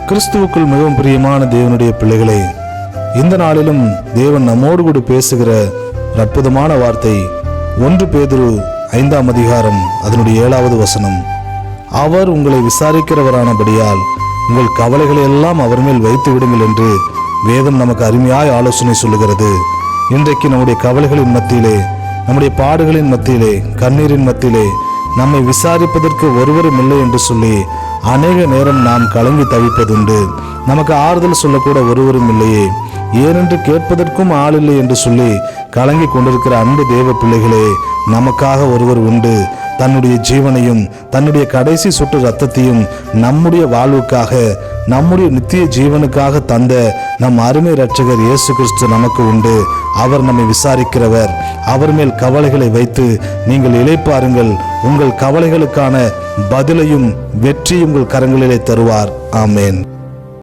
கிறிஸ்துவுக்குள் மிகவும் பிரியமான தேவனுடைய பிள்ளைகளே, இந்த நாளிலும் தேவன் நம்மோடு கூட பேசுகிற அற்புதமான வார்த்தை 1 பேதுரு 5ஆம் அதிகாரம் அதனுடைய 7வது வசனம். அவர் உங்களை விசாரிக்கிறவரானபடியால் உங்கள் கவலைகளை எல்லாம் அவர் மேல் வைத்து விடுங்கள் என்று வேதம் நமக்கு அருமையாய் ஆலோசனை சொல்லுகிறது. இன்றைக்கு நம்முடைய கவலைகளின் மத்தியிலே, நம்முடைய பாடுகளின் மத்தியிலே, கண்ணீரின் மத்தியிலே நம்மை விசாரிப்பதற்கு ஒருவரும் இல்லை என்று சொல்லி அநேக நேரம் நாம் கலங்கி தவிப்பதுண்டு. நமக்கு ஆறுதல் சொல்லக்கூட ஒருவரும் இல்லையே, ஏனென்று கேட்பதற்கும் ஆள் இல்லை என்று சொல்லி கலங்கி கொண்டிருக்கிற அன்பு தேவ பிள்ளைகளே, நமக்காக ஒருவர் உண்டு. தன்னுடைய ஜீவனையும் தன்னுடைய கடைசி சொட்டு இரத்தத்தையும் நம்முடைய வாழ்வுக்காக, நம்முடைய நித்திய ஜீவனுக்காக தந்த நம் அருமை இரட்சகர் இயேசு கிறிஸ்து நமக்கு உண்டு. அவர் நம்மை விசாரிக்கிறவர். அவர் மேல் கவலைகளை வைத்து நீங்கள் இளைப்பாருங்கள். உங்கள் கவலைகளுக்கான பதிலையும் வெற்றியும் உங்கள் கரங்களிலே தருவார். ஆமேன்.